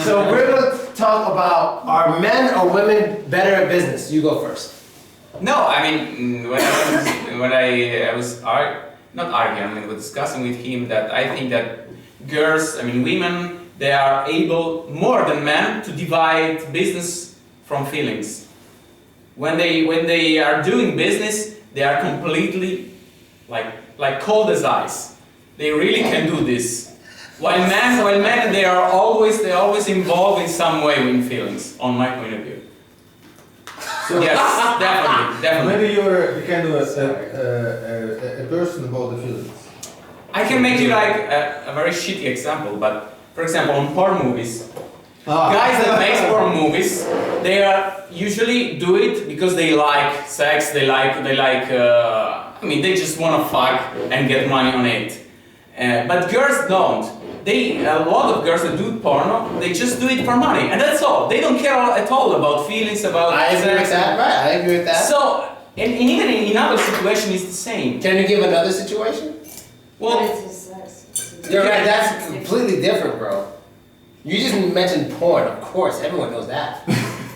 So we're going to talk about, are men or women better at business? You go first. No, I mean, when I was not arguing, I mean, we're discussing with him that I think that girls, I mean, women, they are able more than men to divide business from feelings. When they are doing business, they are completely like cold as ice. They really can do this. While men, they always involved in some way in feelings, on my point of view. So Yes, definitely. maybe you're kind of a person about the feelings. I can make you like a very shitty example, but for example, on porn movies, guys that make porn movies, they are usually do it because they like sex, they like. I mean, they just want to fuck and get money on it. But girls don't. A lot of girls that do porno, they just do it for money, and that's all. They don't care at all about feelings, about I agree with sex. that, right? I agree with that. So, and even in other situations, it's the same. Can you give another situation? Well, You're right, that's completely different, bro. You just mentioned porn, of course, everyone knows that.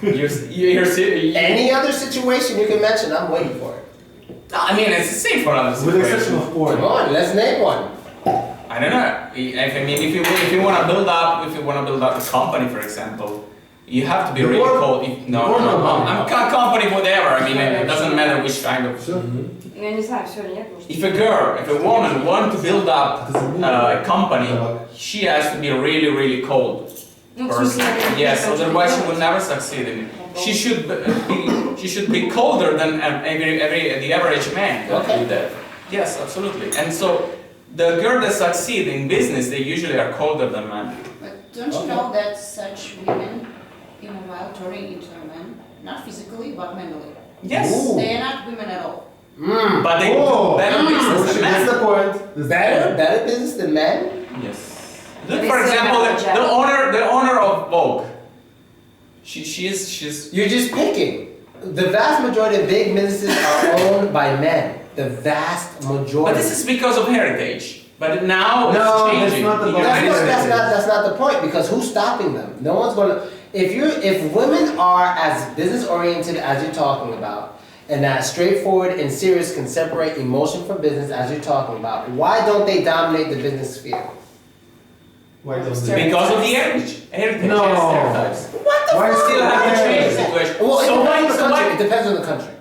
Any other situation you can mention, I'm waiting for it. I mean, it's the same for other With the exception situations. of porn. Come on, let's name one. I don't know. If you want to build up a company, for example, you have to be The really porn- cold. I'm company, whatever. I mean, it doesn't matter which kind of. Sure. Я не знаю, все или нет, может. If a woman wants to build up a company, she has to be really, really cold. Ну, в смысле, Yes, otherwise she will never succeed in it. She should be colder than the average man that do that. Yes, absolutely. And so the girl that succeed in business, they usually are colder than men. But don't you know that such women in a while turn into a man, not physically but mentally? Yes. Ooh. They are not women at all. But they do better business than men. That's the point. Better business than men? Yes. Look, for example, the owner of Vogue. She's. You're just picking. The vast majority of big businesses are owned by men. The vast majority. But this is because of heritage. But now No, it's that's changing. not the point. That's not the point, because who's stopping them? No one's gonna. If women are as business oriented as you're talking about, and as straightforward and serious can separate emotion from business as you're talking about, why don't they dominate the business sphere? Why don't Because of the heritage. No. Stereotypes. What the We fuck? still have to change the situation. Well, So why? it depends on the country.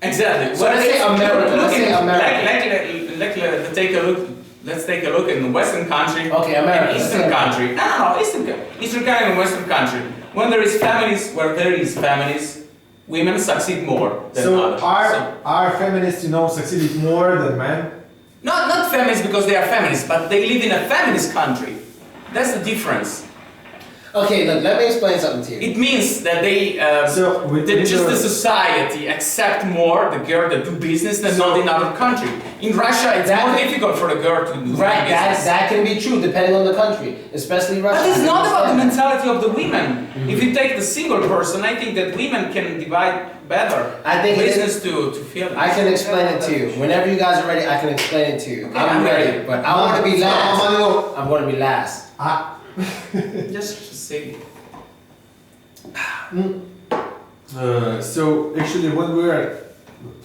Exactly. So let's say America, let's say America. Let's take a look in the Western country. Okay, America. And Eastern country. No, Eastern country and Western country. When there is families, women succeed more than So others. are feminists, succeeded more than men? Not feminists because they are feminists, but they live in a feminist country. That's the difference. Okay, look, let me explain something to you. It means that the society accept more the girl that do business than not in other country. In Russia, it's more difficult for the girl to do Right, business. that can be true depending on the country, especially Russia. But it's not about the mentality of the women. If you take the single person, I think that women can divide better I think business to feelings. I can explain it to you. Whenever you guys are ready, I can explain it to you. Okay, I'm I'm ready, ready. but I want to be last. I want to be last. Just say. So actually, when we are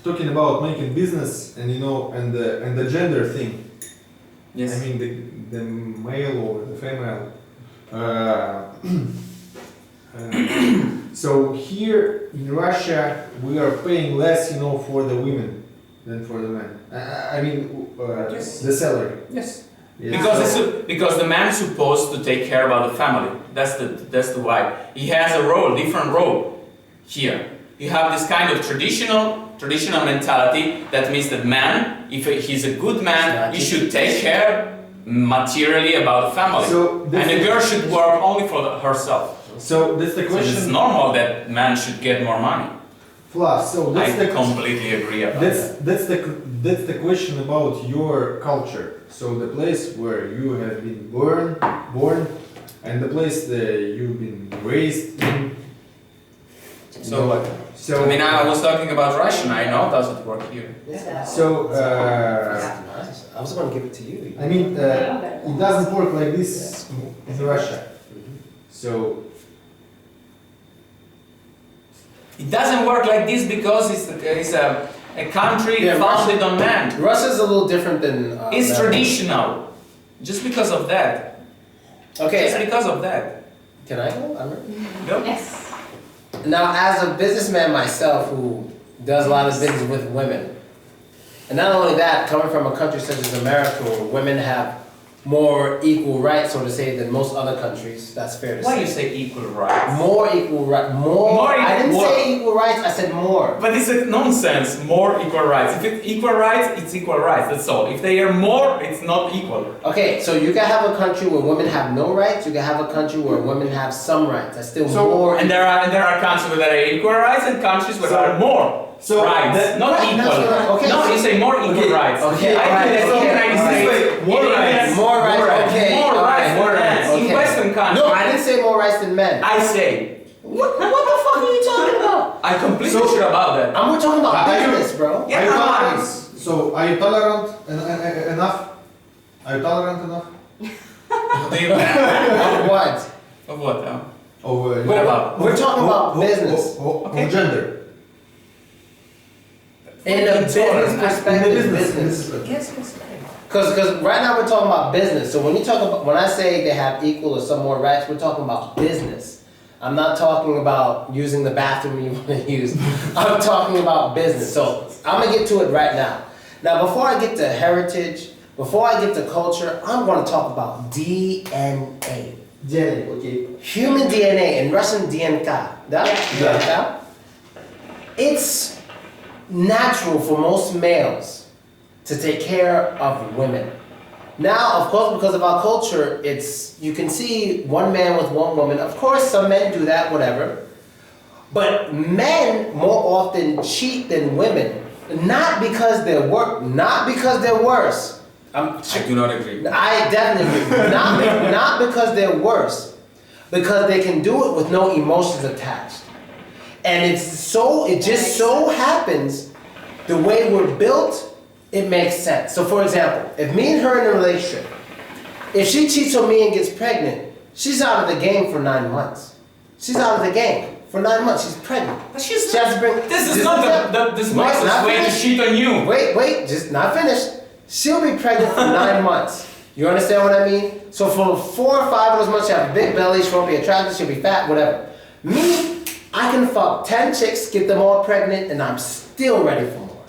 talking about making business and and the gender thing, Yes. I mean the male or the female. So here in Russia, we are paying less, for the women than for the men. I mean, Yes. the salary. Yes. Yes. Because the man's supposed to take care about the family. That's the why. He has a different role here. You have this kind of traditional mentality that means that man, if he's a good man, he should take care materially about the family. And the girl should work only for herself. So that's the So question. it's normal that man should get more money. Plus, so that's I completely agree about that. that's the question about your culture. So the place where you have been born, and the place that you've been raised in. So I mean, I was talking about Russian. I know does it work here. So I was going to give it to you. I mean, it doesn't work like this in Russia. So It doesn't work like this because it's a country Yeah, founded on man. Russia's a little different than. It's America. traditional. Just because of that. Okay, Just because of that. can I go? I'm ready. Go. Yes. Now, as a businessman myself who does a lot of business with women, and not only that, coming from a country such as America where women have more equal rights, so to say, than most other countries, that's fair to Why you say. say equal rights? More equal rights. More. I didn't equal- say equal rights, I said more. But it's a nonsense. More equal rights. If it's equal rights, it's equal rights. That's all. If they are more, it's not equal. Okay, so you can have a country where women have no rights, you can have a country where women have some rights. That's still So- more. And there are countries where there are equal rights and countries where there are more So rights. that- Not Right, equal. that's what I- okay, No, so- you say more equal Okay, rights. okay, I alright, think that so- in the United alright, States, more it rights, is more rights, okay, more alright, rights more than rights, men. In okay. Western countries. No, I didn't say more rights than men. I say. What the fuck are you talking about? I'm completely So- sure about that. We're talking about Are you- business, bro. Yeah, are you come on. tolerant? So are you tolerant enough? Are you tolerant enough? Do you- Of what? Of what? What about? We're talking about business. Okay. Of gender. In a business perspective, business. Yes, yes. Because right now we're talking about business. So when you talk about, when I say they have equal or some more rights, we're talking about business. I'm not talking about using the bathroom you want to use. I'm talking about business. So I'm gonna get to it right now. Now before I get to heritage, before I get to culture, I'm gonna talk about DNA. DNA, okay. Human DNA, in Russian DNK. Да? DNK. It's natural for most males to take care of women. Now, of course, because of our culture, it's, you can see one man with one woman. Of course, some men do that, whatever. But men more often cheat than women. Not because they're not because they're worse. I do not agree. I definitely agree. Not because they're worse, because they can do it with no emotions attached. And it just so happens, the way we're built, it makes sense. So for example, if me and her in a relationship, if she cheats on me and gets pregnant, she's out of the game for 9 months. She's out of the game for 9 months. She's pregnant. But she's She has to bring. This is not the smartest not way to finished. cheat on you. Wait, just not finished. She'll be pregnant for 9 months. You understand what I mean? So for 4 or 5 of those months, she'll have a big belly, she won't be attractive, she'll be fat, whatever. Me, I can fuck 10 chicks, get them all pregnant, and I'm still ready for more.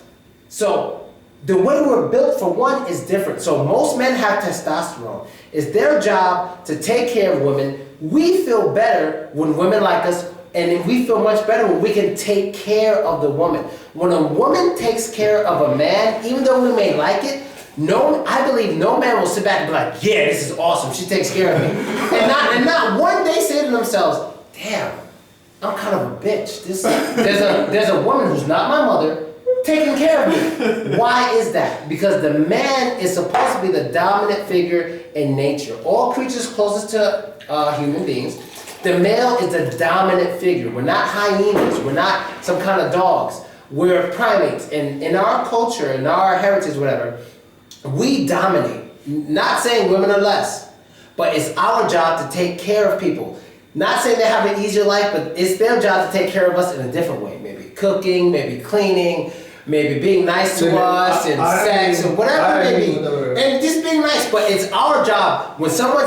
So the way we're built, for one, is different. So most men have testosterone. It's their job to take care of women. We feel better when women like us, and we feel much better when we can take care of the woman. When a woman takes care of a man, even though we may like it, I believe no man will sit back and be like, yeah, this is awesome, she takes care of me. and not one day say to themselves, damn, I'm kind of a bitch. There's a woman who's not my mother taking care of me. Why is that? Because the man is supposed to be the dominant figure in nature. All creatures closest to human beings, the male is the dominant figure. We're not hyenas. We're not some kind of dogs. We're primates. And in our culture, in our heritage, whatever, we dominate. Not saying women are less, but it's our job to take care of people. Not saying they have an easier life, but it's their job to take care of us in a different way. Maybe cooking, maybe cleaning, maybe being nice to us, and sex, and whatever it may be. And just being nice, but it's our job. If someone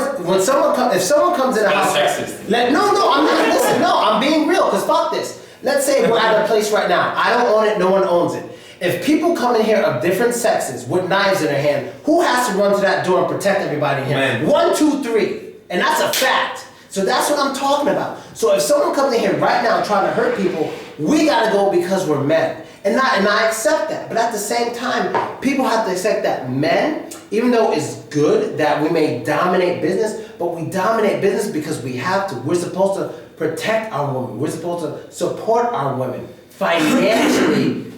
comes in a house, Sexist. no, I'm not. Listen, no, I'm being real. Cause fuck this. Let's say we're at a place right now. I don't own it. No one owns it. If people come in here of different sexes with knives in their hand, who has to run to that door and protect everybody in here? Men. 1, 2, 3, and that's a fact. So that's what I'm talking about. So if someone comes in here right now trying to hurt people, we gotta go because we're men. And I accept that. But at the same time, people have to accept that men, even though it's good that we may dominate business, but we dominate business because we have to. We're supposed to protect our women. We're supposed to support our women financially,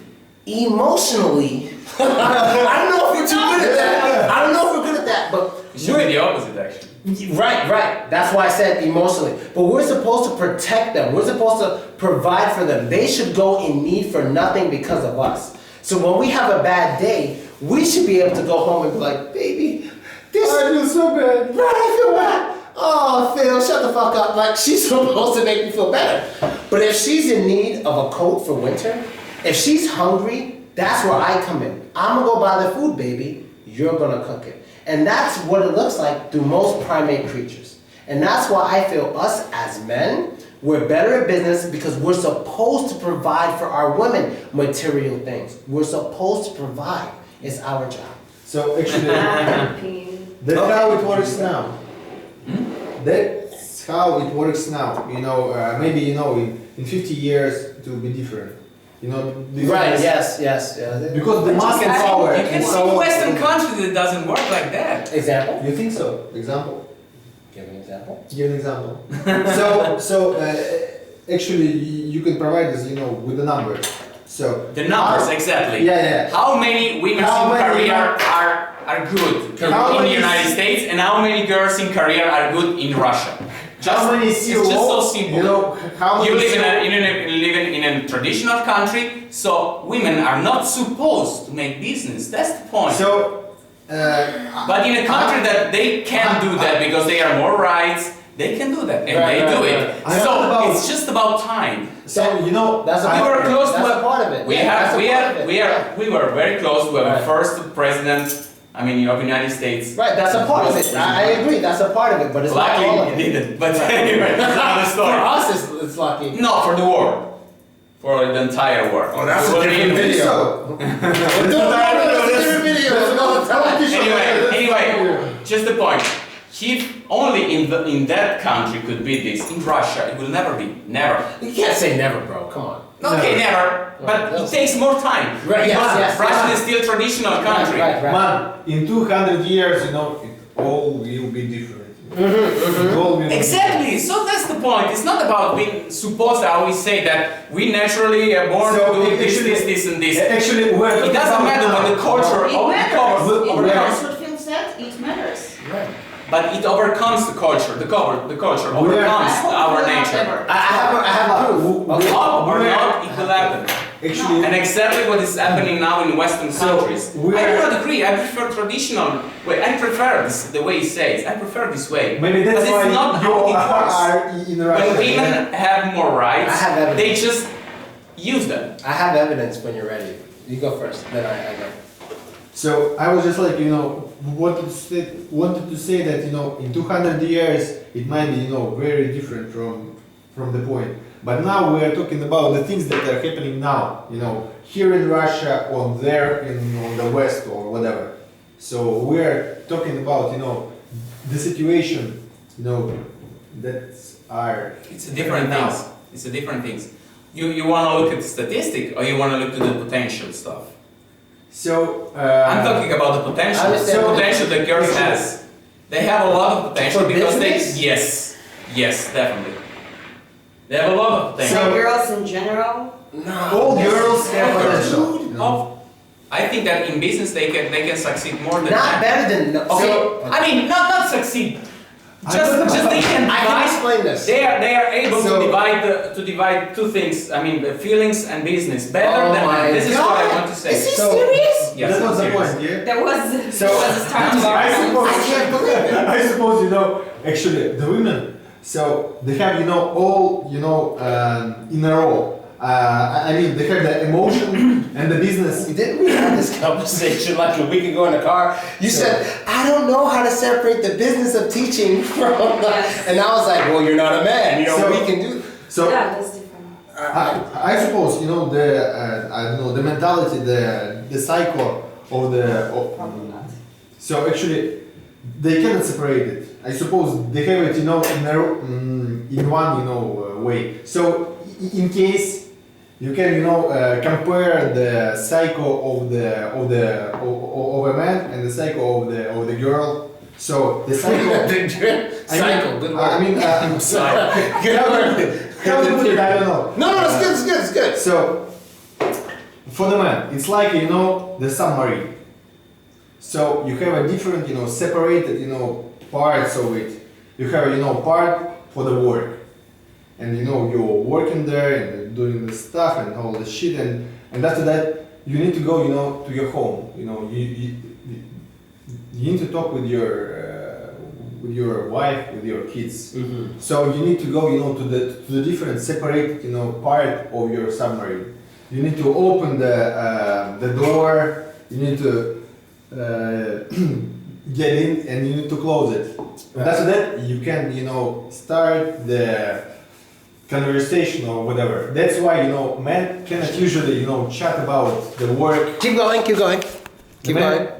emotionally. I don't know if we're too good at that. I don't know if we're good at that, but It should be the opposite, actually. Right. That's why I said emotionally. But we're supposed to protect them. We're supposed to provide for them. They should go in need for nothing because of us. So when we have a bad day, we should be able to go home and be like, baby, this I feel so bad. right, I feel bad. oh, Phil, shut the fuck up. Like, she's supposed to make me feel better. But if she's in need of a coat for winter, if she's hungry, that's where I come in. I'm gonna go buy the food, baby. You're gonna cook it. And that's what it looks like through most primate creatures. And that's why I feel us as men, we're better at business because we're supposed to provide for our women material things. We're supposed to provide. It's our job. So actually, Opinion. that's how it works now. That's how it works now. You know, maybe you know in 50 years it will be different. You know, Right, yes, yes. Because the muscle power. You can is see so- Western countries that doesn't work like that. Example? You think so? Example. Give an example. Give an example. Actually, you can provide us, you know, with the numbers. So The numbers, exactly. Yeah. How many women How in many- career are good How in the many- United States, and how many girls in career are good in Russia? How many it's just so CEOs, simple. you know, how many You live CEO in a traditional country, so women are not supposed to make business. That's the point. But in a country that they can do that because they are more rights, they can do that, and Right, they do right, it. right. So I'm about- it's just about time. So you know, That's a We part were of it. close to That's a- a part of it. We Yeah, have, that's a we part have, of it. we are, we were very close to have Right. a first president. I mean, of the United States. Right, that's a part of it. I agree, that's a part of it, but it's not all Luckily, of we it. didn't. But anyway, that's another For story. us, it's lucky. No, for the war, for the entire war. Oh, that's a We were different in- video. So, That's a different video. It's another time. Anyway, just the point. If only in that country could be this, in Russia it will never be. Never. You can't say never, bro. Come on. Okay, never. But No. it takes more time. Right, yes, Because yes, Russia yes. is still traditional country. Right. man, in 200 years, you know, it all will be different. It all will be Exactly. So that's the point. It's not about being supposed. I always say that we naturally are born So to do this, actually- this, and this. Actually, we're It talking doesn't about matter when the now. culture It matters. overcomes. It overcomes. matters what Phil said. It matters. But it overcomes the culture. The culture overcomes I hope our it will not nature. ever. I have proof. Love or not, it will happen. Actually, And exactly what is happening now in Western So, countries. we I do are- not agree. I prefer traditional way. I prefer this, the way he says. I prefer this way. maybe that's But why it's not you how it works. are in Russia. When women have more rights, I have evidence. they just use them. I have evidence when you're ready. You go first, then I go. So I was just like, you know, wanted to say that, you know, in 200 years it might be, you know, very different from the point. But now we are talking about the things that are happening now, you know, here in Russia or there on the West or whatever. So we are talking about, you know, the situation, you know, that's are. It's a different now. things. It's a different things. You want to look at the statistic or you want to look at the potential stuff? So I'm talking about the potential. I understand. The potential that girls has. They have a lot of potential For because business? they yes, definitely. They have a lot of potential. So girls in general. No. all girls have All girls. potential. you know. I think that in business they can succeed more than Not men. better than. Okay, So, I mean not succeed. Just they can I can divide. explain this. They are able So- to divide two things. I mean, the feelings and business better Oh than my men. This is what I God. want to say. Is he So- serious? Yes, that I'm was the serious. point, yeah? There was So, a start of I suppose, I can't believe it. I suppose, you know, actually the women, so they have, you know, all, you know, in a row. I mean, they have the emotion and the business. Didn't we have this conversation like a week ago in the car? You said, I don't know how to separate the business of teaching from Yes. and I was like, well, you're not a man. You know, So- we can do. So Yeah, that's different. I suppose, you know, the I don't know, the mentality, the cycle of the. Probably not. So actually, they cannot separate it. I suppose they have it, you know, in one, you know, way. So in case you can, you know, compare the cycle of a man and the cycle of the girl. So the cycle. Cycle, good word. I mean, Good word. how to put it, I don't know. No, it's good, it's good, it's good. So, for the man, it's like, you know, the submarine. So you have a different, you know, separated, you know, parts of it. You have, you know, part for the work. And, you know, you're working there and doing the stuff and all the shit. And after that, you need to go, you know, to your home. You know, you need to talk with your with your wife, with your kids. Mm-hmm. So you need to go, to the different separate, part of your submarine. You need to open the door. You need to get in, and you need to close it. Right. That's that you can, start the conversation or whatever. That's why, men cannot usually, chat about the work. Keep going, keep going. Keep Man- going.